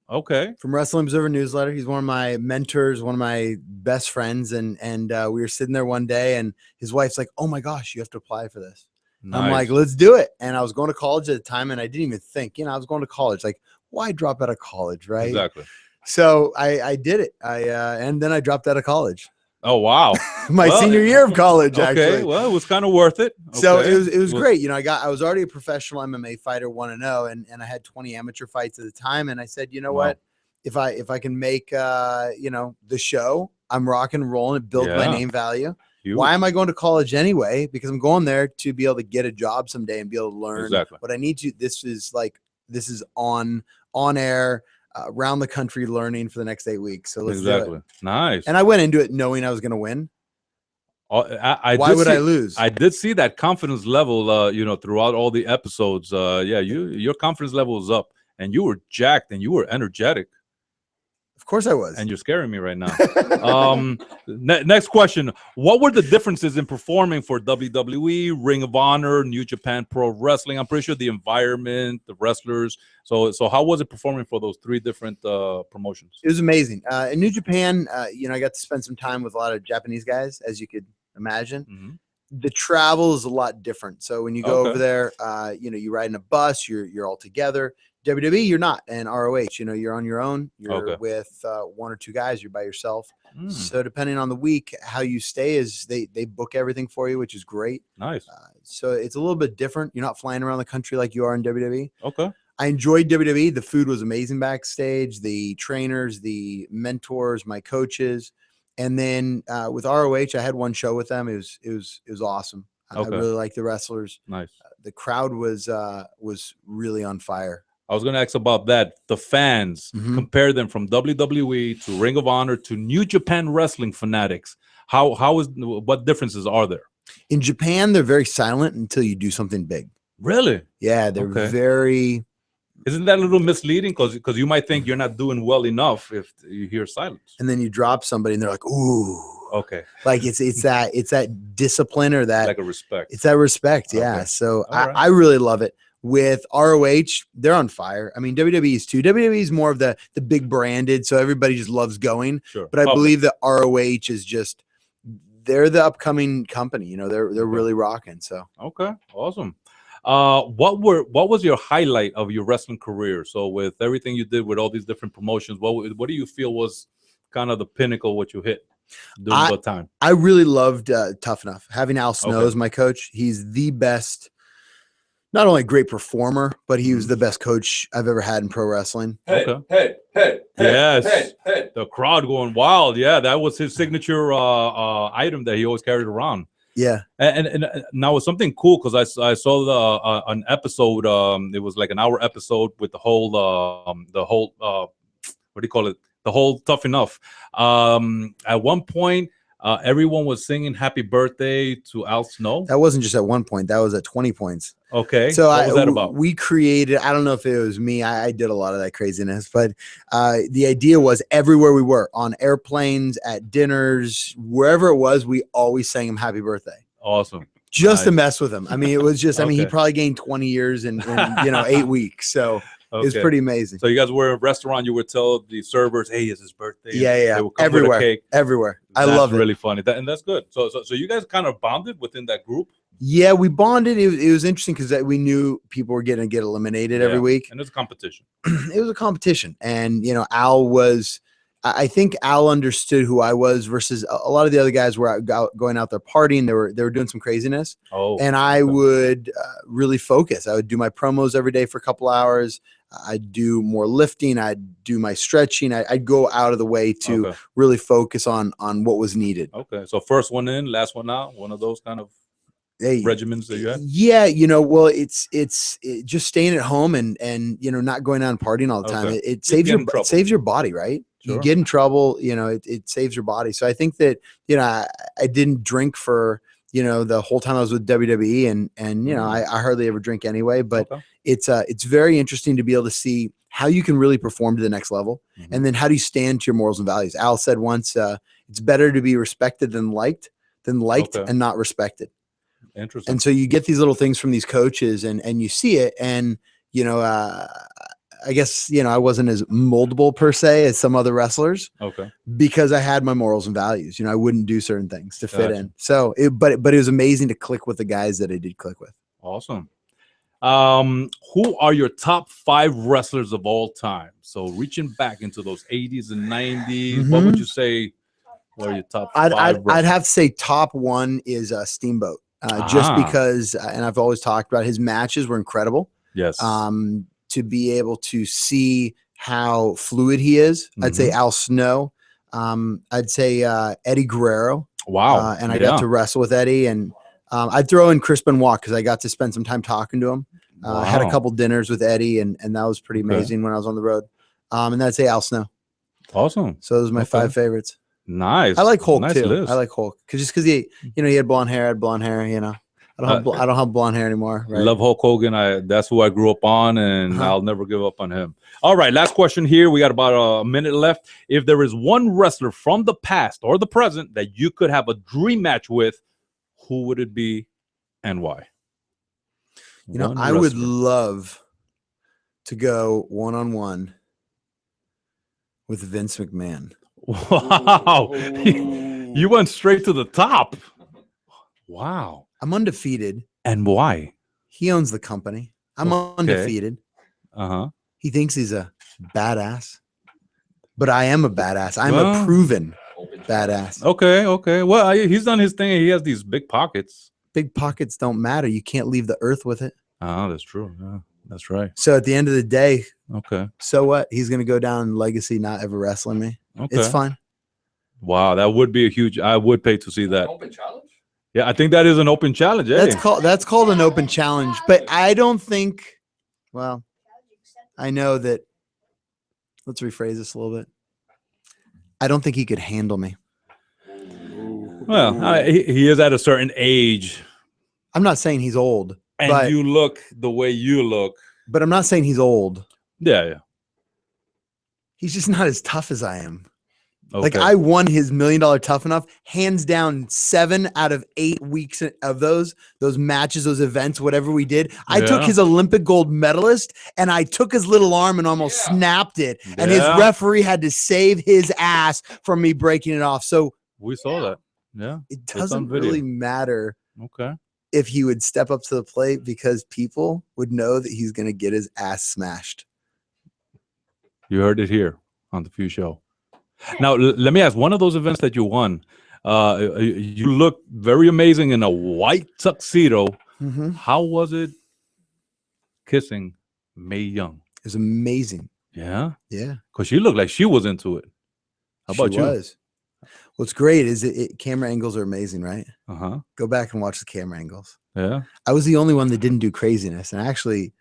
Okay. From Wrestling Observer Newsletter. He's one of my mentors, one of my best friends. And we were sitting there one day and his wife's like, oh my gosh, you have to apply for this. Nice. I'm like, let's do it. And I was going to college at the time and I didn't even think, I was going to college. Like, why drop out of college, right? Exactly. So I did it. And then I dropped out of college. Oh, wow. My senior year of college, okay, actually. Well, it was kind of worth it. So Okay. it was great. I was already a professional MMA fighter, 1-0, and I had 20 amateur fights at the time. And I said, you know what? If I can make the show, I'm rock and rolling, it builds my name value. Huge. Why am I going to college anyway? Because I'm going there to be able to get a job someday and be able to learn what I need to. This is on air. Around the country learning for the next 8 weeks. So let's do it. Nice. And I went into it knowing I was going to win. Why would I lose? I did see that confidence level, throughout all the episodes. Your confidence level was up, and you were jacked, and you were energetic. Of course I was. And you're scaring me right now. Next question. What were the differences in performing for WWE, Ring of Honor, New Japan Pro Wrestling? I'm pretty sure the environment, the wrestlers. So how was it performing for those three different promotions? It was amazing. In New Japan, I got to spend some time with a lot of Japanese guys, as you could imagine. Mm-hmm. The travel is a lot different. So when you go over there, you ride in a bus, you're all together. WWE, you're not. And ROH, you're on your own. You're with one or two guys. You're by yourself. So depending on the week, how you stay is they book everything for you, which is great. Nice. So it's a little bit different. You're not flying around the country like you are in WWE. Okay. I enjoyed WWE. The food was amazing backstage. The trainers, the mentors, my coaches. And then with ROH, I had one show with them. It was awesome. I really liked the wrestlers. Nice. The crowd was really on fire. I was going to ask about that. The fans, compare them from WWE to Ring of Honor to New Japan Wrestling fanatics. What differences are there? In Japan, they're very silent until you do something big. Really? Yeah, they're very. Isn't that a little misleading? Because you might think you're not doing well enough if you hear silence. And then you drop somebody and they're like, ooh. Okay. Like it's that discipline or that. Like a respect. It's that respect. Yeah. Okay. So I really love it. With ROH, they're on fire. I mean, WWE's too. WWE's more of the big branded, so everybody just loves going. Sure. But I believe that ROH is just they're the upcoming company. They're really rocking. So okay, awesome. What was your highlight of your wrestling career? So with everything you did with all these different promotions, what do you feel was kind of the pinnacle what you hit during that time? I really loved Tough Enough. Having Al Snow as my coach, he's the best. Not only a great performer, but he was the best coach I've ever had in pro wrestling. Hey. Yes. The crowd going wild. Yeah, that was his signature item that he always carried around. Yeah. And now it's something cool because I saw an episode. It was like an hour episode with the whole what do you call it? The whole Tough Enough. At one point, everyone was singing "Happy Birthday" to Al Snow. That wasn't just at one point. That was at 20 points. Okay. So what was that about? We created, I don't know if it was me. I did a lot of that craziness, but the idea was everywhere we were, on airplanes, at dinners, wherever it was, we always sang him happy birthday. Awesome. Just to mess with him. I mean, it was just, I mean, he probably gained 20 years in 8 weeks. So it was pretty amazing. So you guys were in a restaurant, you would tell the servers, hey, it's his birthday. Yeah. They would come Everywhere. with a cake. Everywhere. I That's love it. really funny. And that's good. So you guys kind of bonded within that group? Yeah, we bonded. It was interesting because we knew people were going to get eliminated every week. And it was a competition. It was a competition. And, Al was, I think Al understood who I was versus a lot of the other guys were going out there partying. They were doing some craziness. And I would really focus. I would do my promos every day for a couple hours. I'd do more lifting. I'd do my stretching. I'd go out of the way to really focus on what was needed. Okay. So first one in, last one out, one of those kind of regimens that you had? Yeah, well, it's just staying at home and not going out and partying all the time. It saves your body, right? Sure. You get in trouble, it saves your body. So I think that I didn't drink for the whole time I was with WWE, and I hardly ever drink anyway. But it's very interesting to be able to see how you can really perform to the next level. And then how do you stand to your morals and values? Al said once, it's better to be respected than liked and not respected. Interesting. And so you get these little things from these coaches and you see it. And, you know, I guess, you know, I wasn't as moldable per se as some other wrestlers. Okay. Because I had my morals and values. You know, I wouldn't do certain things to fit Gotcha. in. So, but it was amazing to click with the guys that I did click with. Awesome. Who are your top 5 wrestlers of all time? So reaching back into those 80s and 90s, what would you say are your top 5 I'd have to say top 1 is Steamboat. Just because, and I've always talked about his matches were incredible. Yes. To be able to see how fluid he is, I'd say Al Snow. I'd say Eddie Guerrero. Wow. And I got to wrestle with Eddie, and I'd throw in Chris Benoit because I got to spend some time talking to him. I had a couple dinners with Eddie, and that was pretty amazing when I was on the road. And I'd say Al Snow. Awesome. So those are my 5 favorites. Nice. I like Hulk too. List. I like Hulk because he, you know, he had blonde hair. I had blonde hair. You know, I don't have blonde hair anymore. Right? Love Hulk Hogan. That's who I grew up on, and I'll never give up on him. All right, last question here. We got about a minute left. If there is one wrestler from the past or the present that you could have a dream match with, who would it be, and why? You know, I would love to go one-on-one with Vince McMahon. Wow. You went straight to the top. Wow. I'm undefeated. And why? He owns the company. I'm undefeated. He thinks he's a badass. But I am a badass. I'm a proven badass. Okay. Well, he's done his thing. He has these big pockets. Big pockets don't matter. You can't leave the earth with it. Oh, that's true. Yeah, that's right. So at the end of the day, so what? He's going to go down in legacy not ever wrestling me. It's fine. Wow, that would be a huge. I would pay to see that. Open challenge? Yeah, I think that is an open challenge. Eh? That's called an open challenge. But I don't think. Well, I know that. Let's rephrase this a little bit. I don't think he could handle me. Well, he is at a certain age. I'm not saying he's old. And you look the way you look. But I'm not saying he's old. Yeah. He's just not as tough as I am. Like I won his $1 Million Tough Enough, hands down 7 out of 8 weeks of those matches, those events, whatever we did. I took his Olympic gold medalist and I took his little arm and almost snapped it. And his referee had to save his ass from me breaking it off. So we saw that. Yeah. It doesn't really matter. Okay. If he would step up to the plate because people would know that he's going to get his ass smashed. You heard it here on the Few Show. Now, let me ask, one of those events that you won, you look very amazing in a white tuxedo. How was it kissing Mae Young? It was amazing. Yeah? Yeah. Because she looked like she was into it. How about you? Was. What's great is camera angles are amazing, right? Go back and watch the camera angles. Yeah. I was the only one that didn't do craziness. And actually,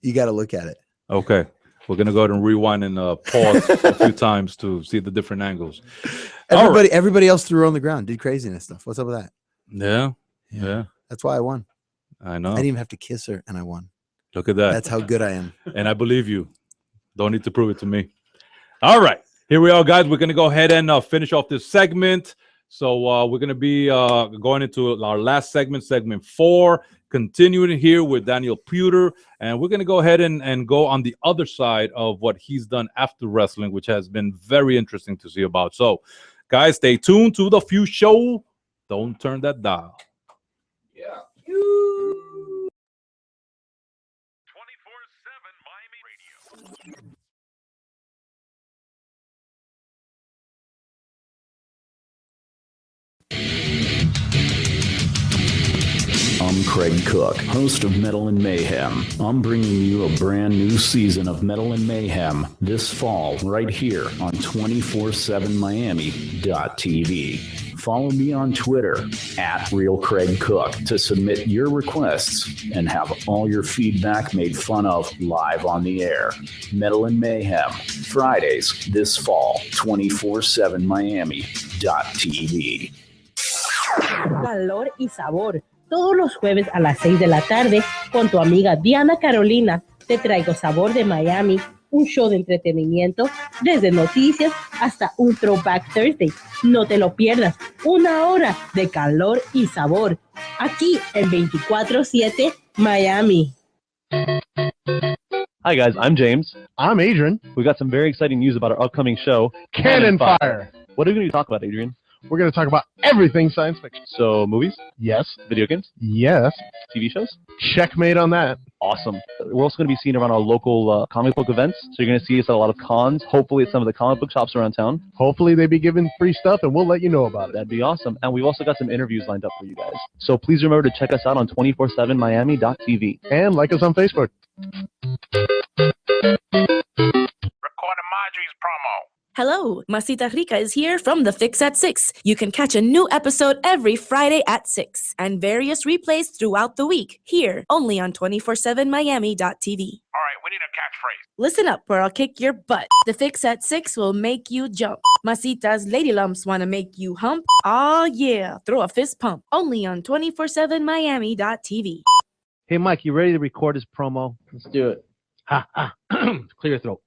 you got to look at it. Okay. We're going to go ahead and rewind and pause a few times to see the different angles. Everybody else threw her on the ground, did craziness stuff. What's up with that? Yeah. That's why I won. I know. I didn't even have to kiss her, and I won. Look at that. That's how good I am. And I believe you. Don't need to prove it to me. All right. Here we are, guys. We're going to go ahead and finish off this segment. So we're going to be going into our last segment, segment 4, continuing here with Daniel PUDER. And we're going to go ahead and go on the other side of what he's done after wrestling, which has been very interesting to see about. So, guys, stay tuned to the Few Show. Don't turn that dial. Yeah. 24/7 Miami Radio. I'm Craig Cook, host of Metal and Mayhem. I'm bringing you a brand new season of Metal and Mayhem this fall right here on 247miami.tv. Follow me on Twitter @RealCraigCook to submit your requests and have all your feedback made fun of live on the air. Metal and Mayhem, Fridays this fall, 247miami.tv. Calor y sabor. Todos los jueves a las 6 de la tarde con tu amiga Diana Carolina te traigo sabor de Miami, un show de entretenimiento, desde noticias hasta un Throwback Thursday. No te lo pierdas, 1 hora de calor y sabor, aquí en 24/7 Miami. Hi guys, I'm James. I'm Adrian. We got some very exciting news about our upcoming show, Cannon Fire. What are we going to talk about, Adrian? We're going to talk about everything science fiction. So, movies? Yes. Video games? Yes. TV shows? Checkmate on that. Awesome. We're also going to be seen around our local comic book events. So you're going to see us at a lot of cons, hopefully at some of the comic book shops around town. Hopefully they be giving free stuff and we'll let you know about it. That'd be awesome. And we've also got some interviews lined up for you guys. So please remember to check us out on 247miami.tv. And like us on Facebook. Recording Marjorie's promo. Hello, Masita Rica is here from The Fix at 6. You can catch a new episode every Friday at 6 and various replays throughout the week here only on 247miami.tv. All right, we need a catchphrase. Listen up or I'll kick your butt. The Fix at 6 will make you jump. Masita's lady lumps want to make you hump. Oh yeah, throw a fist pump. Only on 247miami.tv. Hey, Mike, you ready to record this promo? Let's do it. Ha, ha. Clear your throat.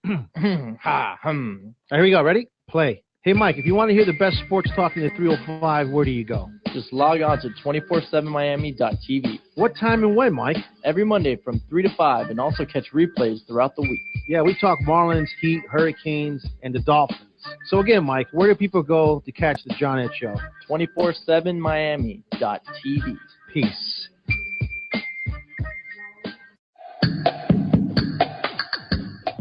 Ha, hum. Here we go. Ready? Play. Hey, Mike, if you want to hear the best sports talk in the 305, where do you go? Just log on to 247miami.tv. What time and when, Mike? Every Monday from 3 to 5, and also catch replays throughout the week. Yeah, we talk Marlins, Heat, Hurricanes, and the Dolphins. So again, Mike, where do people go to catch the John Ed Show? 247miami.tv. Peace.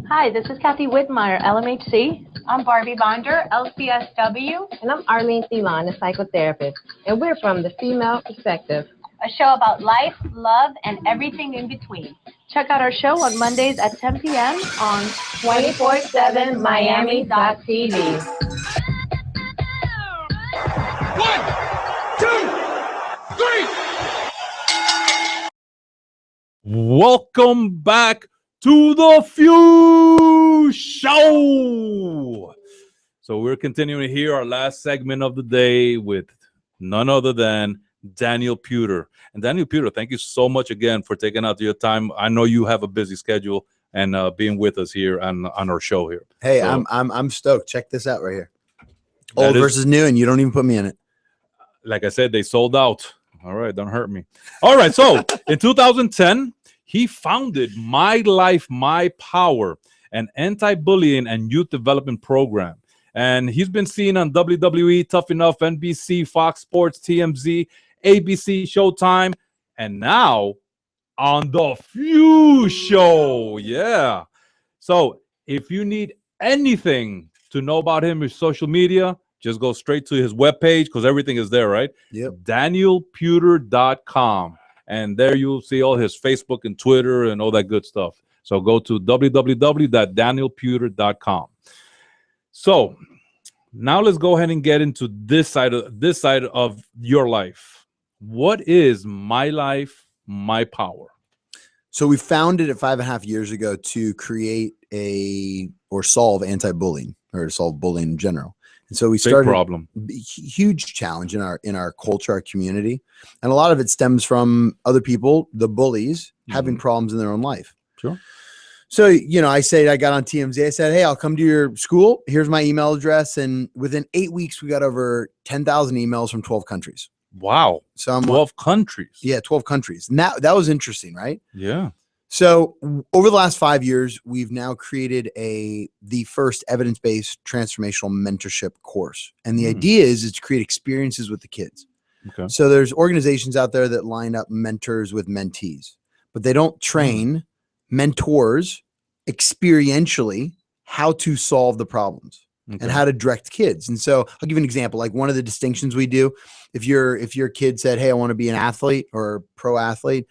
Hi, this is Kathy Whitmire, LMHC. I'm Barbie Bonder, LCSW. And I'm Arlene Thielon, a psychotherapist. And we're from The Female Perspective, a show about life, love, and everything in between. Check out our show on Mondays at 10 p.m. on 247miami.tv. 1, 2, 3. Welcome back to the Few Show. So we're continuing here our last segment of the day with none other than Daniel PUDER. And Daniel PUDER, thank you so much again for taking out your time. I know you have a busy schedule and being with us here on our show here. Hey, so, I'm stoked. Check this out right here. Old versus new, and you don't even put me in it. Like I said, they sold out. All right, don't hurt me. All right, so in 2010, he founded My Life, My Power, an anti-bullying and youth development program. And he's been seen on WWE, Tough Enough, NBC, Fox Sports, TMZ, ABC, Showtime, and now on The Few Show. Yeah. So if you need anything to know about him, his social media, just go straight to his webpage because everything is there, right? Yep. DanielPuder.com. And there you'll see all his Facebook and Twitter and all that good stuff. So go to www.danielpuder.com. So now let's go ahead and get into this side of your life. What is My Life, My Power? So we founded it 5.5 years ago to create or solve anti-bullying, or to solve bullying in general. And so we started huge challenge in our culture, our community. And a lot of it stems from other people, the bullies, having problems in their own life. Sure. So, I got on TMZ. I said, hey, I'll come to your school. Here's my email address. And within 8 weeks, we got over 10,000 emails from 12 countries. Wow. So 12 countries. Yeah, 12 countries. And that was interesting, right? Yeah. So over the last 5 years, we've now created the first evidence-based transformational mentorship course. And the idea is to create experiences with the kids. Okay. So there's organizations out there that line up mentors with mentees, but they don't train mentors experientially how to solve the problems and how to direct kids. And so I'll give you an example. Like one of the distinctions we do, if your kid said, hey, I want to be an athlete or a pro athlete,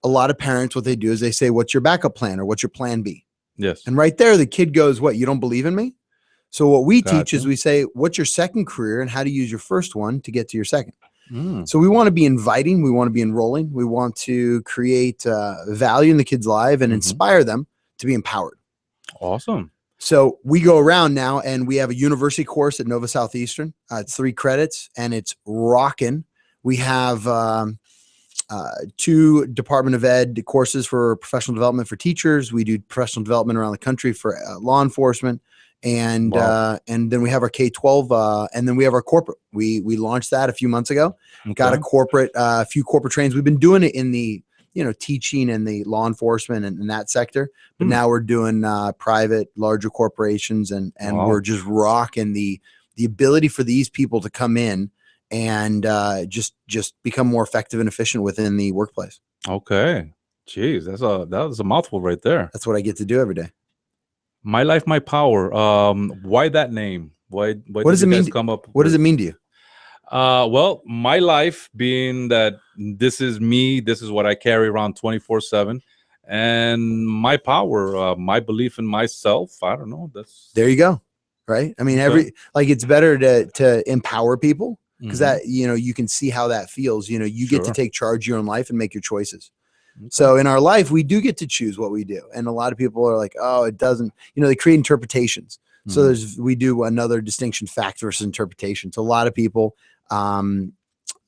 a lot of parents, what they do is they say, what's your backup plan or what's your plan B? Yes. And right there, the kid goes, what, you don't believe in me? So what we teach is we say, what's your second career and how to use your first one to get to your second? So we want to be inviting. We want to be enrolling. We want to create value in the kid's life and inspire them to be empowered. Awesome. So we go around now and we have a university course at Nova Southeastern. It's 3 credits and it's rocking. We have 2 Department of Ed courses for professional development for teachers. We do professional development around the country for law enforcement. And then we have our K-12, and then we have our corporate. We launched that a few months ago. Got a few corporate trains. We've been doing it in the teaching and the law enforcement and that sector, but now we're doing private, larger corporations, and we're just rocking the ability for these people to come in and just become more effective and efficient within the workplace. Okay, jeez, that was a mouthful right there. That's what I get to do every day. My Life, My Power. Why that name? Why what does it mean? Come up? What does it mean to you? Well, my life being that this is me, this is what I carry around 24/7, and my power, my belief in myself. I don't know. There you go. Right. I mean, it's better to empower people because that, you can see how that feels. You get to take charge of your own life and make your choices. So in our life, we do get to choose what we do. And a lot of people are like, oh, it doesn't, they create interpretations. So we do another distinction, fact versus interpretation. So a lot of people,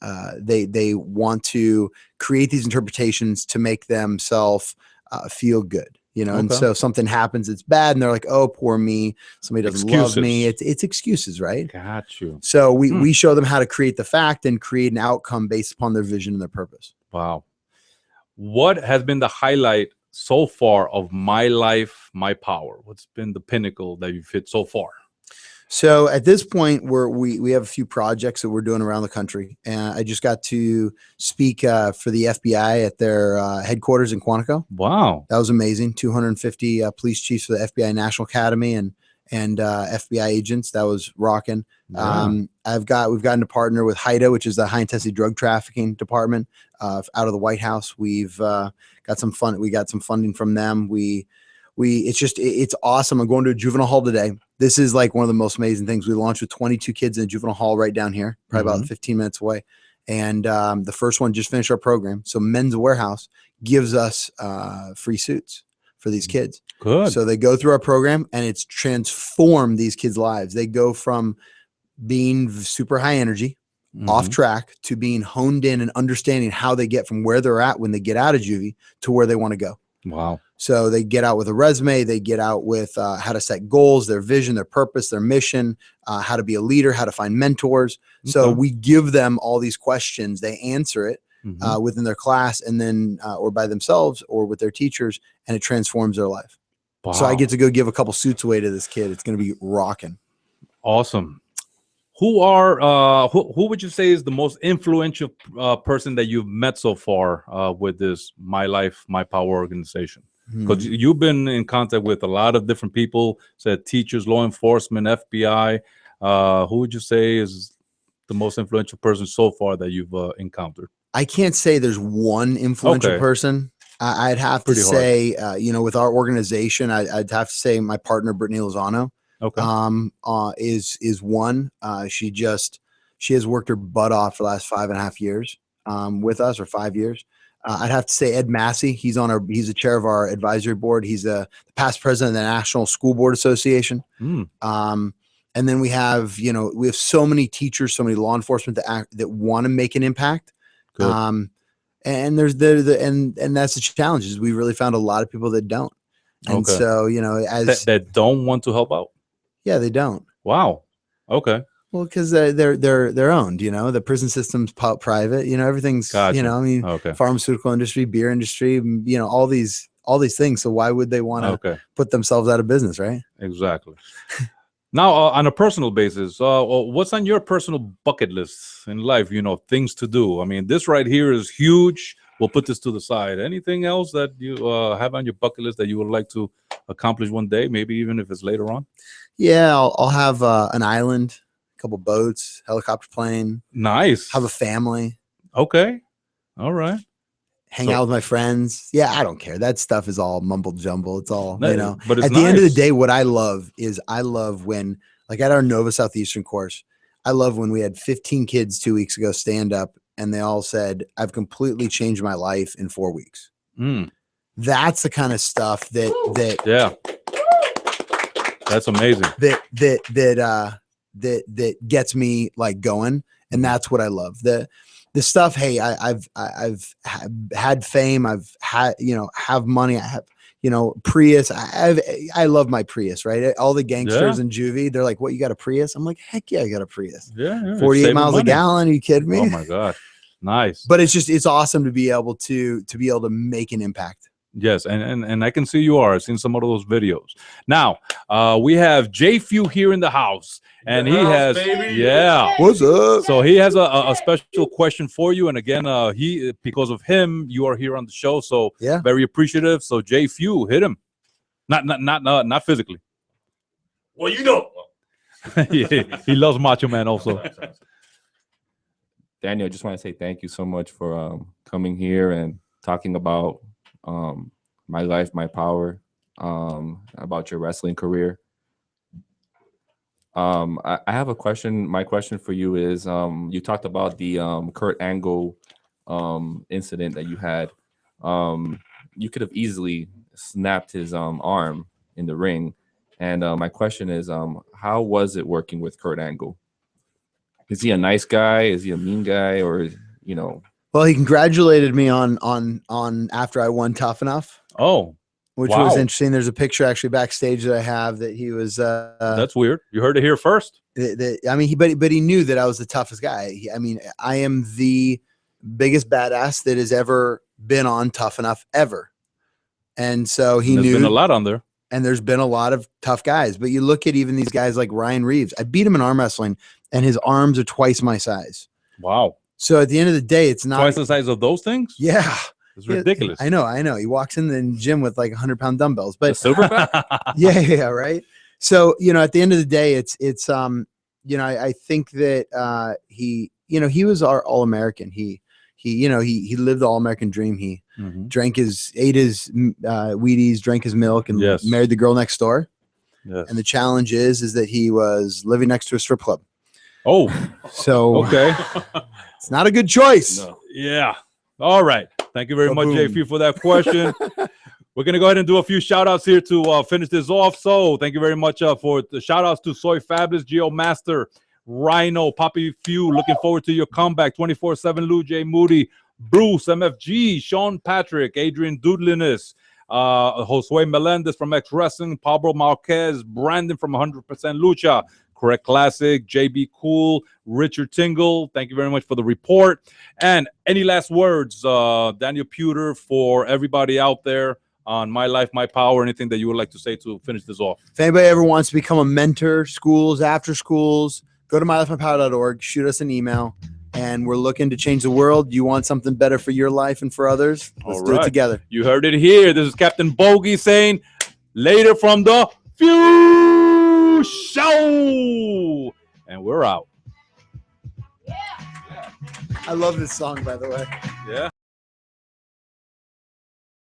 they want to create these interpretations to make themselves feel good, and so something happens, it's bad, and they're like, oh, poor me, somebody doesn't love me. It's excuses, right? Got you. So we show them how to create the fact and create an outcome based upon their vision and their purpose. Wow. What has been the highlight so far of My Life, My Power? What's been the pinnacle that you've hit so far? So at this point, we have a few projects that we're doing around the country, and I just got to speak for the FBI at their headquarters in Quantico. Wow, that was amazing! 250 police chiefs for the FBI National Academy and FBI agents. That was rocking. Yeah. We've gotten to partner with HIDTA, which is the High Intensity Drug Trafficking Department out of the White House. We've got some fun. We got some funding from them. It's awesome. I'm going to a juvenile hall today. This is like one of the most amazing things. We launched with 22 kids in a juvenile hall right down here, probably about 15 minutes away. And the first one just finished our program. So Men's Warehouse gives us free suits for these kids. Good. So they go through our program and it's transformed these kids' lives. They go from being super high energy, off track, to being honed in and understanding how they get from where they're at when they get out of juvie to where they want to go. Wow. So they get out with a resume, they get out with how to set goals, their vision, their purpose, their mission, how to be a leader, how to find mentors. So we give them all these questions, they answer it within their class, and then or by themselves or with their teachers, and it transforms their life. Wow. So I get to go give a couple suits away to this kid. It's going to be rocking. Awesome. Who would you say is the most influential person that you've met so far with this My Life, My Power organization? Because you've been in contact with a lot of different people, said teachers, law enforcement, FBI. Who would you say is the most influential person so far that you've encountered? I can't say there's one influential person. I'd have to say, with our organization, I'd have to say my partner, Brittany Lozano. Is one. She has worked her butt off for the last 5.5 years with us, or 5 years. I'd have to say Ed Massey. He's the chair of our advisory board. He's the past president of the National School Board Association. And then we have so many teachers, so many law enforcement that want to make an impact. And there's and that's the challenge, is we really found a lot of people that don't. And so, that don't want to help out. Yeah, they don't. Wow. Okay. Well, because they're owned, the prison system's private, everything's, gotcha. Pharmaceutical industry, beer industry, all these things. So why would they want to put themselves out of business, right? Exactly. Now, on a personal basis, what's on your personal bucket list in life? Things to do. I mean, this right here is huge. We'll put this to the side. Anything else that you have on your bucket list that you would like to accomplish one day, maybe even if it's later on? Yeah, I'll have an island, a couple boats, helicopter plane. Nice. Have a family. Okay. All right. Hang out with my friends. Yeah, I don't care. That stuff is all mumble jumble. It's all, But it's at the end of the day, what I love when, like at our Nova Southeastern course, I love when we had 15 kids 2 weeks ago stand up and they all said, I've completely changed my life in 4 weeks. That's the kind of stuff that that's amazing. That gets me like going. And that's what I love. the stuff. Hey, I've had fame. I've had, have money. I have, Prius. I love my Prius, right? All the gangsters in juvie, they're like, "What, you got a Prius?" I'm like, "Heck yeah, I got a Prius." Yeah, 48 miles a gallon. Are you kidding me? Oh my god, nice. But it's awesome to be able to make an impact. Yes, and I can see you are. I've seen some of those videos. Now, we have J.F.E.W. here in the house, and he has, what's up? So he has a special question for you, and again, because of him, you are here on the show. So very appreciative. So J.F.E.W., hit him, not physically. Well, he loves Macho Man also. Daniel, I just want to say thank you so much for coming here and talking about my life, my power, about your wrestling career. I have a question. My question for you is, you talked about the Kurt Angle incident that you had. You could have easily snapped his arm in the ring. And my question is, how was it working with Kurt Angle? Is he a nice guy? Is he a mean guy? Or, Well, he congratulated me on after I won Tough Enough. Oh, which was interesting. There's a picture actually backstage that I have that he was. That's weird. You heard it here first. I mean, but he knew that I was the toughest guy. I mean, I am the biggest badass that has ever been on Tough Enough ever, and so he knew. There's been a lot on there. And there's been a lot of tough guys, but you look at even these guys like Ryan Reeves. I beat him in arm wrestling, and his arms are twice my size. Wow. So at the end of the day, it's not twice the size of those things. Yeah, it's ridiculous. I know. He walks in the gym with like 100-pound dumbbells, but silverback. yeah, right. So at the end of the day, it's I think that he was our All-American. He lived the All-American dream. He ate his Wheaties, drank his milk, and married the girl next door. Yes. And the challenge is that he was living next to a strip club. Oh, so okay. It's not a good choice. No. Yeah. All right. Thank you very much, J.F.E., for that question. We're going to go ahead and do a few shout outs here to finish this off. So thank you very much for the shout outs to Soy Fabulous, Geo Master, Rhino, Poppy Few. Looking forward to your comeback. 24/7 Lou J. Moody, Bruce, MFG, Sean Patrick, Adrian Doodliness, Josue Melendez from X Wrestling, Pablo Marquez, Brandon from 100% Lucha, Correct Classic, JB Cool, Richard Tingle. Thank you very much for the report. And any last words, Daniel PUDER, for everybody out there on My Life, My Power, anything that you would like to say to finish this off? If anybody ever wants to become a mentor, schools, after schools, go to mylifemypower.org, shoot us an email, and we're looking to change the world. You want something better for your life and for others? Let's do it together. You heard it here. This is Captain Bogey saying, later from the Few Show. And we're out. I love this song, by the way. Yeah.